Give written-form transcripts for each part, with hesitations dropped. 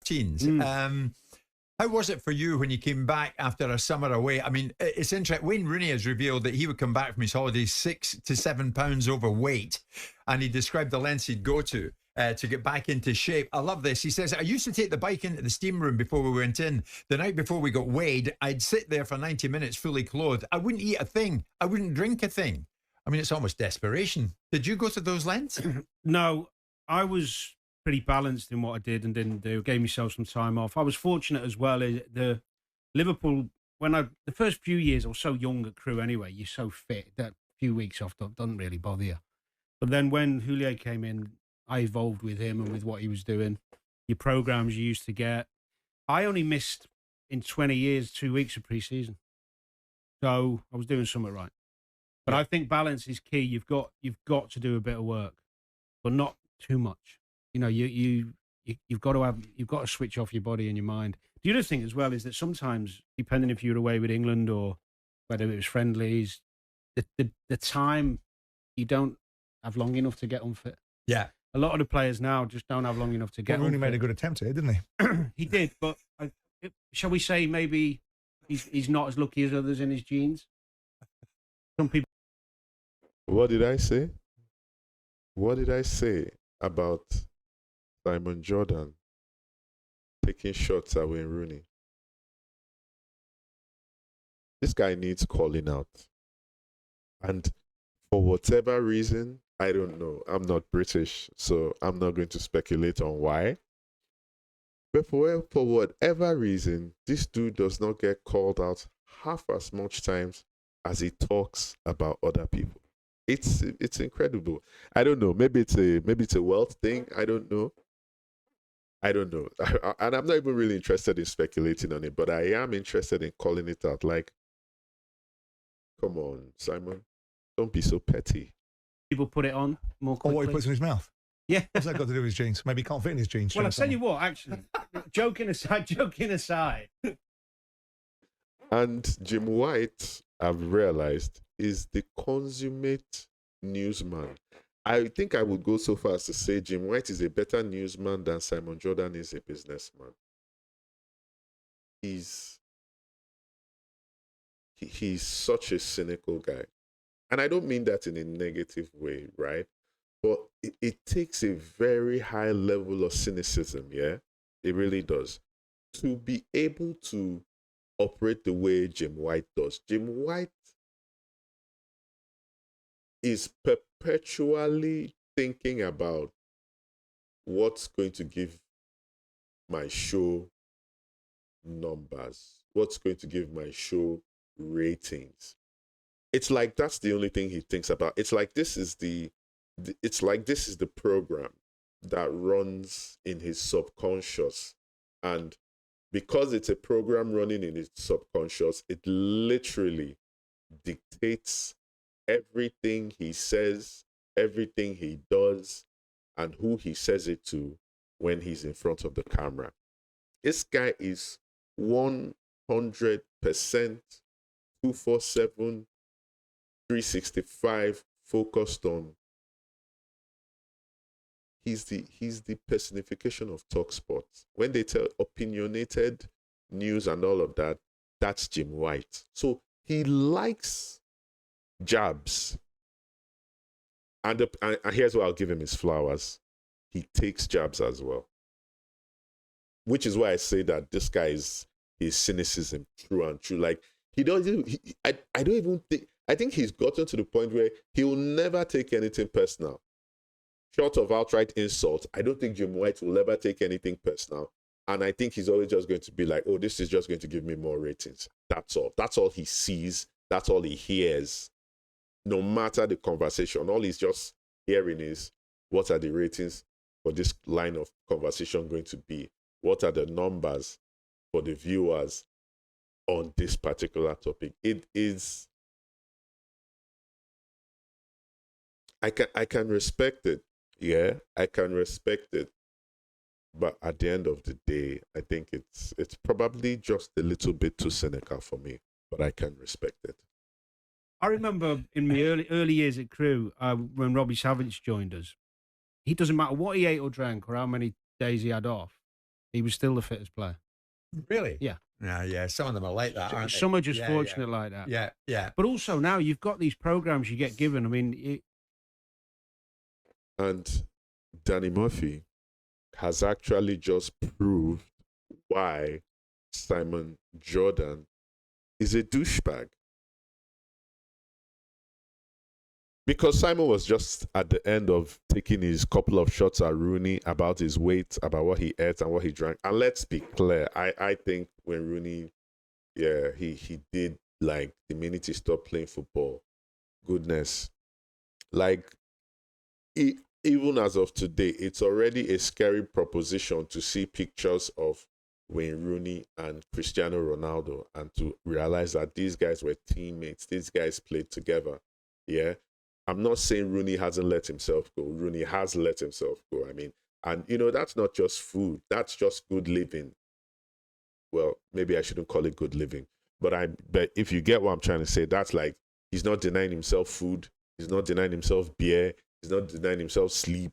teens. How was it for you when you came back after a summer away? I mean, it's interesting. Wayne Rooney has revealed that he would come back from his holidays 6 to 7 pounds overweight, and he described the lengths he'd go to get back into shape. I love this. He says, I used to take the bike into the steam room before we went in. The night before we got weighed, I'd sit there for 90 minutes fully clothed. I wouldn't eat a thing. I wouldn't drink a thing. I mean, it's almost desperation. Did you go to those lengths? No, I was pretty balanced in what I did and didn't do. Gave myself some time off. I was fortunate as well. The Liverpool, the first few years, I was so young at Crew anyway, you're so fit that few weeks off doesn't really bother you. But then when Houllier came in, I evolved with him and with what he was doing. Your programs you used to get. I only missed in 20 years 2 weeks of pre-season, so I was doing something right. But I think balance is key. You've got to do a bit of work, but not too much. You know, you've got to switch off your body and your mind. The other thing as well is that sometimes, depending if you're away with England or whether it was friendlies, the time you don't have long enough to get unfit. Yeah. A lot of the players now just don't have long enough to get. Rooney made a good attempt here, didn't he? He did, but shall we say maybe he's not as lucky as others in his genes? Some people. What did I say? What did I say about Simon Jordan taking shots at Wayne Rooney? This guy needs calling out. And for whatever reason, I don't know. I'm not British, so I'm not going to speculate on why. But for whatever reason, this dude does not get called out half as much times as he talks about other people. It's incredible. I don't know. Maybe it's a wealth thing. I don't know. And I'm not even really interested in speculating on it, but I am interested in calling it out. Like, come on, Simon, don't be so petty. People put it on more quickly. Or what he puts in his mouth. Yeah. What's that got to do with his jeans? Maybe he can't fit in his jeans. Well, I'll tell you what, actually, joking aside. And Jim White, I've realized, is the consummate newsman. I think I would go so far as to say Jim White is a better newsman than Simon Jordan is a businessman. He's such a cynical guy. And I don't mean that in a negative way, right? But it takes a very high level of cynicism, yeah? It really does. To be able to operate the way Jim White does. Jim White is perpetually thinking about what's going to give my show numbers, what's going to give my show ratings. It's like that's the only thing he thinks about. It's like this is the program that runs in his subconscious, and because it's a program running in his subconscious, it literally dictates everything he says, everything he does, and who he says it to when he's in front of the camera. This guy is 100% 247 365 focused on. He's the personification of Talksport. When they tell opinionated news and all of that, that's Jim White. So he likes jabs. And here's what I'll give him his flowers. He takes jabs as well. Which is why I say that this guy is his cynicism true and true. Like I don't even think, I think he's gotten to the point where he will never take anything personal. Short of outright insult, I don't think Jim White will ever take anything personal. And I think he's always just going to be like, oh, this is just going to give me more ratings. That's all. That's all he sees. That's all he hears. No matter the conversation, all he's just hearing is, what are the ratings for this line of conversation going to be? What are the numbers for the viewers on this particular topic? It is... I can respect it. Yeah, I can respect it. But at the end of the day, I think it's probably just a little bit too cynical for me. But I can respect it. I remember in my early years at Crew, when Robbie Savage joined us, he doesn't matter what he ate or drank or how many days he had off. He was still the fittest player. Really? Yeah. Yeah. Some of them are like that, aren't they? Some are just Yeah, fortunate like that. Yeah, yeah. But also now you've got these programs you get given. I mean, And Danny Murphy has actually just proved why Simon Jordan is a douchebag. Because Simon was just at the end of taking his couple of shots at Rooney about his weight, about what he ate and what he drank. And let's be clear, I think when Rooney, he did, like, the minute he stopped playing football, goodness, like, even as of today, it's already a scary proposition to see pictures of Wayne Rooney and Cristiano Ronaldo and to realize that these guys were teammates. These guys played together. Yeah. I'm not saying Rooney hasn't let himself go. Rooney has let himself go. I mean, and that's not just food. That's just good living. Well, maybe I shouldn't call it good living, but if you get what I'm trying to say, that's like he's not denying himself food. He's not denying himself beer. He's not denying himself sleep.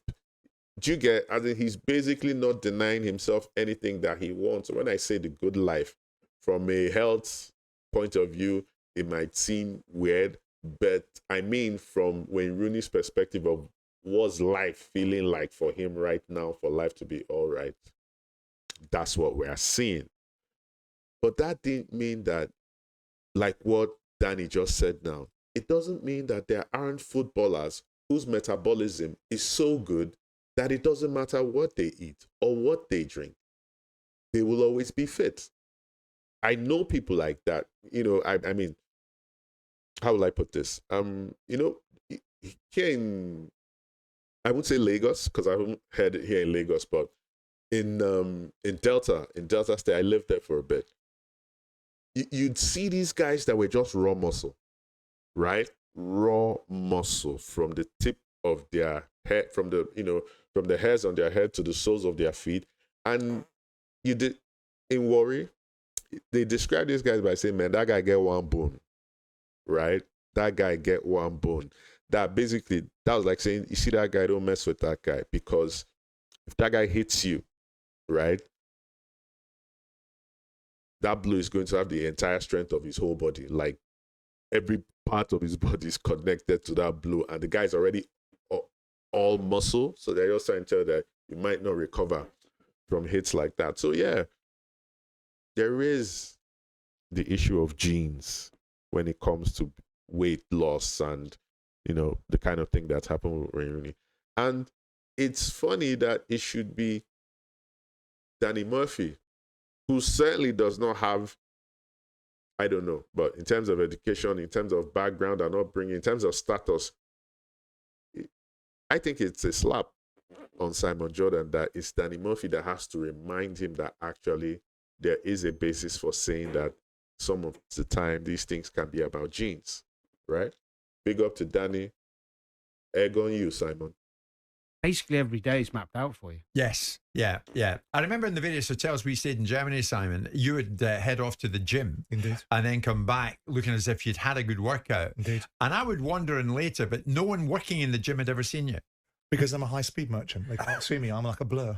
Do you get? I think he's basically not denying himself anything that he wants. When I say the good life, from a health point of view, it might seem weird, but I mean from Wayne Rooney's perspective of what's life feeling like for him right now, for life to be all right. That's what we're seeing. But that didn't mean that, like what Danny just said now, it doesn't mean that there aren't footballers whose metabolism is so good that it doesn't matter what they eat or what they drink. They will always be fit. I know people like that. I mean, how will I put this? Here in, I would say Lagos, because I haven't heard it here in Lagos, but in Delta State, I lived there for a bit. You'd see these guys that were just raw muscle, right? Raw muscle from the tip of their head, from the hairs on their head to the soles of their feet. And in Warri, they describe these guys by saying, man, that guy get one bone, right? That guy get one bone. That was like saying, you see that guy, don't mess with that guy, because if that guy hits you, right, that blow is going to have the entire strength of his whole body. Like, every part of his body is connected to that blow, and the guy's already all muscle, so they're just trying to tell that you might not recover from hits like that. So yeah, there is the issue of genes when it comes to weight loss and the kind of thing that's happened with Wayne Rooney. And it's funny that it should be Danny Murphy, who certainly does not have, I don't know, but in terms of education, in terms of background and upbringing, in terms of status, I think it's a slap on Simon Jordan that it's Danny Murphy that has to remind him that actually there is a basis for saying that some of the time these things can be about genes, right? Big up to Danny. Egg on you, Simon. basically every day is mapped out for you. Yes, yeah, yeah. I remember in the various hotels we stayed in Germany, Simon, you would head off to the gym. Indeed. And then come back looking as if you'd had a good workout. Indeed. And I would wander in later, but no one working in the gym had ever seen you. Because I'm a high-speed merchant. They can't see me. I'm like a blur.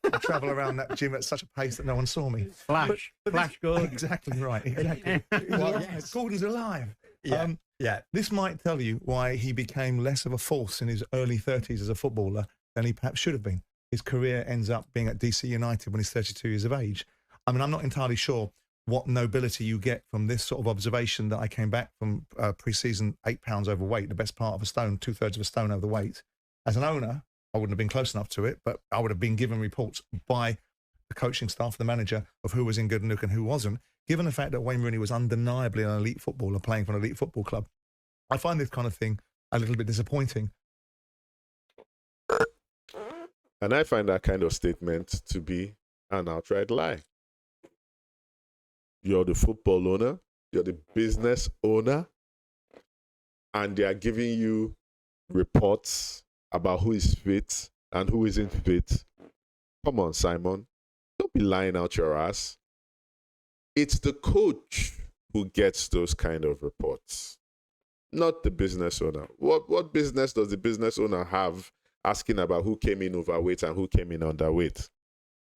I travel around that gym at such a pace that no one saw me. Flash Gordon. Exactly right. Exactly. Well, yes. Gordon's alive. Yeah, yeah. This might tell you why he became less of a force in his early 30s as a footballer than he perhaps should have been. His career ends up being at DC United when he's 32 years of age. I mean, I'm not entirely sure what nobility you get from this sort of observation that I came back from pre-season 8 pounds overweight, the best part of a stone, 2/3 of a stone over the weight. As an owner, I wouldn't have been close enough to it, but I would have been given reports by the coaching staff, the manager, of who was in good nick and who wasn't, given the fact that Wayne Rooney was undeniably an elite footballer playing for an elite football club. I find this kind of thing a little bit disappointing. And I find that kind of statement to be an outright lie. You're the football owner, you're the business owner, and they are giving you reports about who is fit and who isn't fit. Come on, Simon. Don't be lying out your ass. It's the coach who gets those kind of reports, not the business owner. What business does the business owner have asking about who came in overweight and who came in underweight?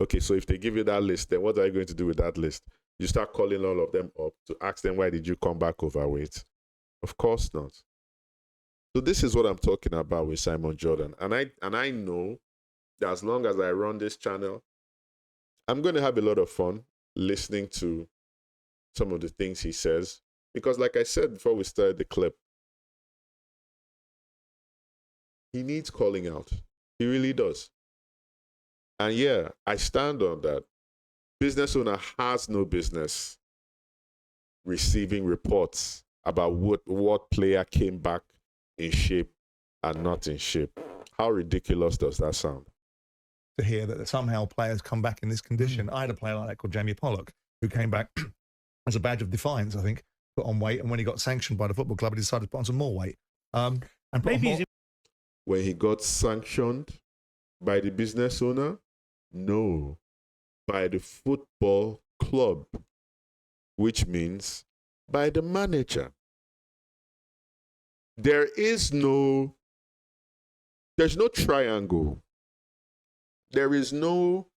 Okay, so if they give you that list, then what are you going to do with that list? You start calling all of them up to ask them, why did you come back overweight? Of course not. So this is what I'm talking about with Simon Jordan. And I know that as long as I run this channel, I'm going to have a lot of fun listening to some of the things he says. Because like I said before we started the clip, he needs calling out. He really does. And yeah, I stand on that. Business owner has no business receiving reports about what player came back in shape and not in shape. How ridiculous does that sound? To hear that somehow players come back in this condition. I had a player like that called Jamie Pollock, who came back as a badge of defiance, I think, put on weight, and when he got sanctioned by the football club, he decided to put on some more weight. And Maybe when he got sanctioned by the business owner? No, by the football club, which means by the manager. There's no triangle. There's no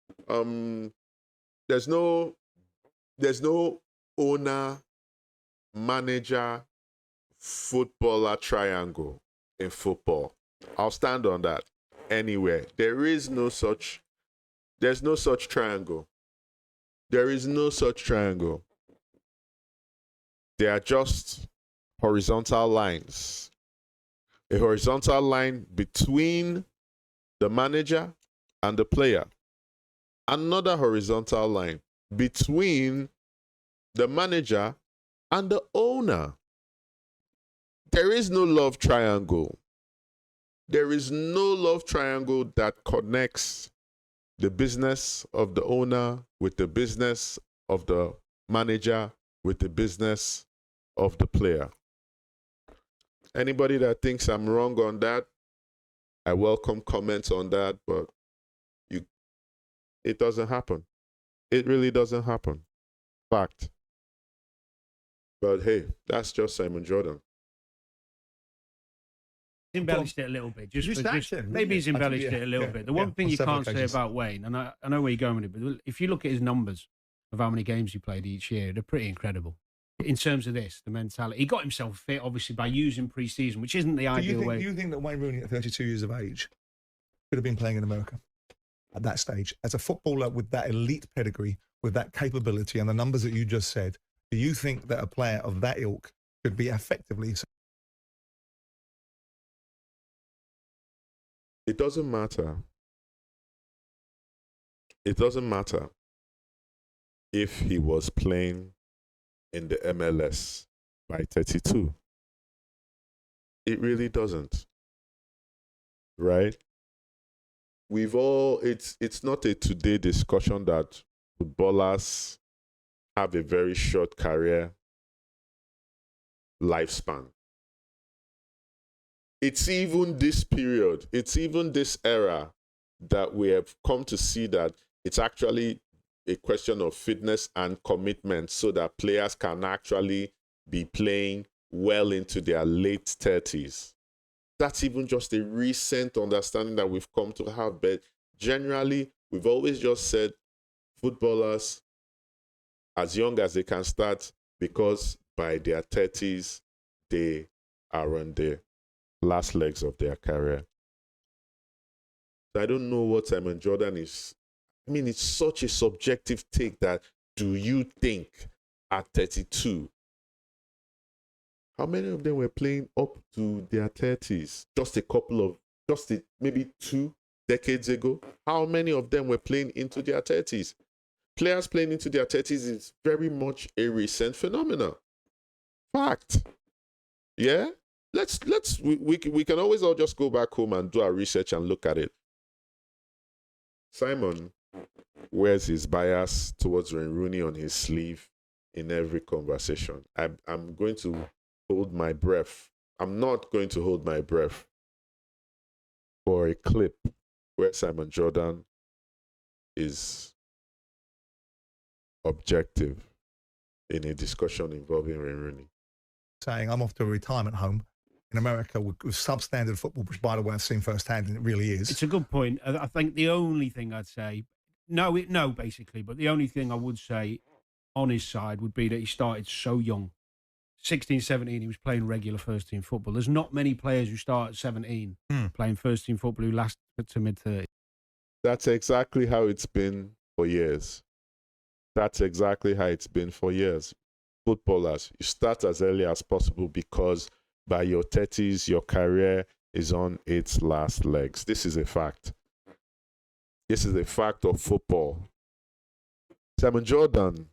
owner, manager, footballer triangle in football. I'll stand on that anywhere. There's no such triangle. There is no such triangle. They are just horizontal lines. A horizontal line between the manager and the player. Another horizontal line between the manager and the owner. There is no love triangle. There is no love triangle that connects the business of the owner with the business of the manager with the business of the player. Anybody that thinks I'm wrong on that, I welcome comments on that, but it doesn't happen. It really doesn't happen. Fact. But hey, that's just Simon Jordan. Embellished it a little bit. Maybe he's really. embellished it a little bit. The one thing you can't say about Wayne, and I know where you're going with it, but if you look at his numbers of how many games he played each year, they're pretty incredible. In terms of this, the mentality. He got himself fit, obviously, by using pre-season, which isn't the ideal way. Do you think that Wayne Rooney at 32 years of age could have been playing in America at that stage? As a footballer with that elite pedigree, with that capability and the numbers that you just said, do you think that a player of that ilk could be effectively... It doesn't matter. It doesn't matter if he was playing in the MLS by 32. It really doesn't. Right? It's not a today discussion that footballers have a very short career lifespan. It's even this period, it's even this era that we have come to see that it's actually a question of fitness and commitment so that players can actually be playing well into their late 30s. That's even just a recent understanding that we've come to have. But generally, we've always just said footballers as young as they can start, because by their 30s, they are on the last legs of their career. So I don't know what Simon Jordan is. I mean, it's such a subjective take that, do you think at 32, how many of them were playing up to their 30s? Maybe 2 decades ago. How many of them were playing into their 30s? Players playing into their 30s is very much a recent phenomenon. Fact. Yeah? We can always all just go back home and do our research and look at it. Simon wears his bias towards Wayne Rooney on his sleeve in every conversation. I'm going to hold my breath. I'm not going to hold my breath for a clip where Simon Jordan is objective in a discussion involving Wayne Rooney. Saying, I'm off to a retirement home in America with substandard football, which, by the way, I've seen firsthand, and it really is. It's a good point. I think the only thing I'd say, no, basically. But the only thing I would say on his side would be that he started so young. 16, 17, he was playing regular first-team football. There's not many players who start at 17 playing first-team football who last to mid-30s. That's exactly how it's been for years. That's exactly how it's been for years. Footballers, you start as early as possible because by your 30s, your career is on its last legs. This is a fact. This is a fact of football. Simon Jordan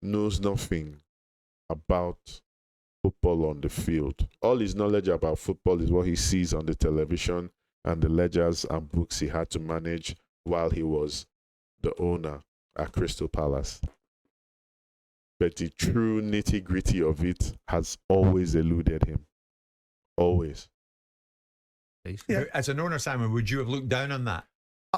knows nothing about football on the field. All his knowledge about football is what he sees on the television and the ledgers and books he had to manage while he was the owner at Crystal Palace. But the true nitty-gritty of it has always eluded him. Always. Yeah. As an owner, Simon, would you have looked down on that?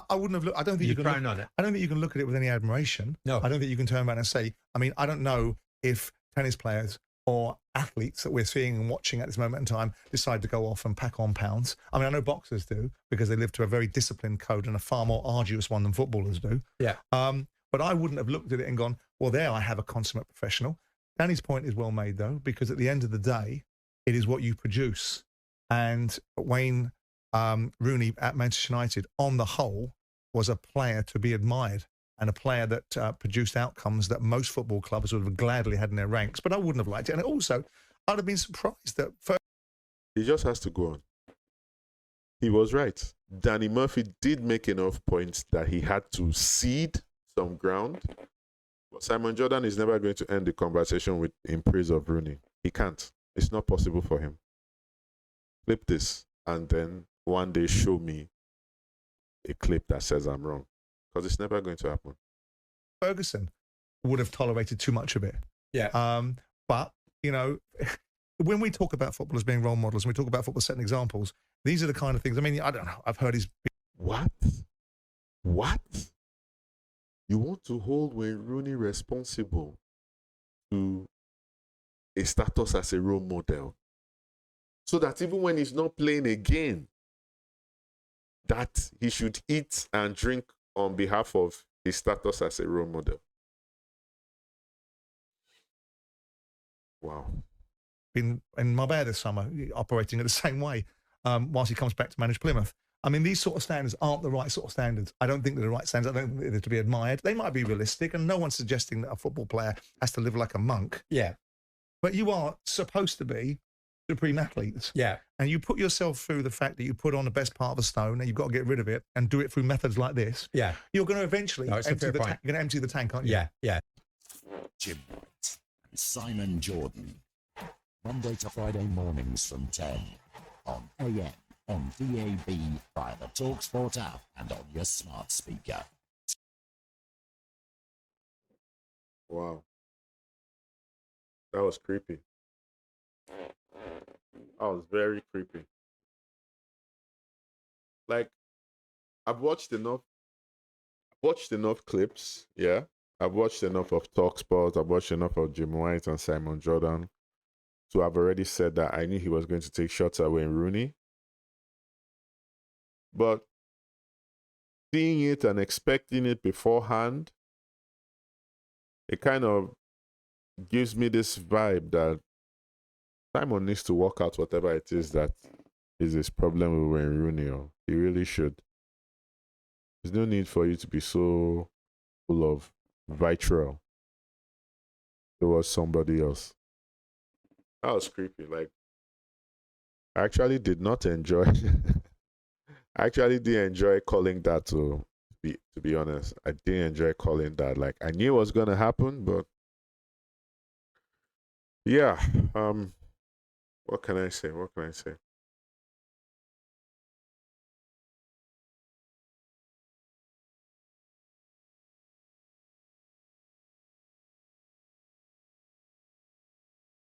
I wouldn't have looked. I don't think you can frown on it. I don't think you can look at it with any admiration. No. I don't think you can turn around and say, I mean, I don't know if tennis players or athletes that we're seeing and watching at this moment in time decide to go off and pack on pounds. I mean, I know boxers do because they live to a very disciplined code and a far more arduous one than footballers do. Yeah. But I wouldn't have looked at it and gone, well, there I have a consummate professional. Danny's point is well made, though, because at the end of the day, it is what you produce. And Wayne Rooney at Manchester United, on the whole, was a player to be admired and a player that produced outcomes that most football clubs would have gladly had in their ranks. But I wouldn't have liked it. And also, I'd have been surprised that... He just has to go on. He was right. Danny Murphy did make enough points that he had to cede some ground. But Simon Jordan is never going to end the conversation in praise of Rooney. He can't. It's not possible for him. Flip this and then one day show me a clip that says I'm wrong. Because it's never going to happen. Ferguson would have tolerated too much of it. Yeah. But, you know, when we talk about footballers being role models and we talk about football setting examples, these are the kind of things. I mean, I don't know. I've heard his... What? You want to hold Wayne Rooney responsible to a status as a role model so that even when he's not playing again, that he should eat and drink on behalf of his status as a role model. Wow. Been in Marbella this summer, operating in the same way whilst he comes back to manage Plymouth. I mean, these sort of standards aren't the right sort of standards. I don't think they're the right standards. I don't think they're to be admired. They might be realistic, and no one's suggesting that a football player has to live like a monk. Yeah. But you are supposed to be supreme athletes. Yeah. And you put yourself through the fact that you put on the best part of a stone and you've got to get rid of it and do it through methods like this. Yeah. You're going to eventually empty the tank. You're going to empty the tank, aren't you? Yeah. Yeah. Jim White and Simon Jordan. Monday to Friday mornings from 10 on AM, on DAB, via the Talksport app and on your smart speaker. Wow. That was creepy. That was very creepy. Like, I've watched enough clips, yeah. I've watched enough of Talksport, I've watched enough of Jim White and Simon Jordan to have already said that I knew he was going to take shots at Wayne Rooney. But seeing it and expecting it beforehand, it kind of gives me this vibe that Simon needs to work out whatever it is that is his problem with Wayne Rooney. Or he really should. There's no need for you to be so full of vitriol towards somebody else. That was creepy. Like, I actually did not enjoy. I actually did enjoy calling that. To be honest, I did enjoy calling that. Like, I knew it was gonna happen, but yeah. What can I say?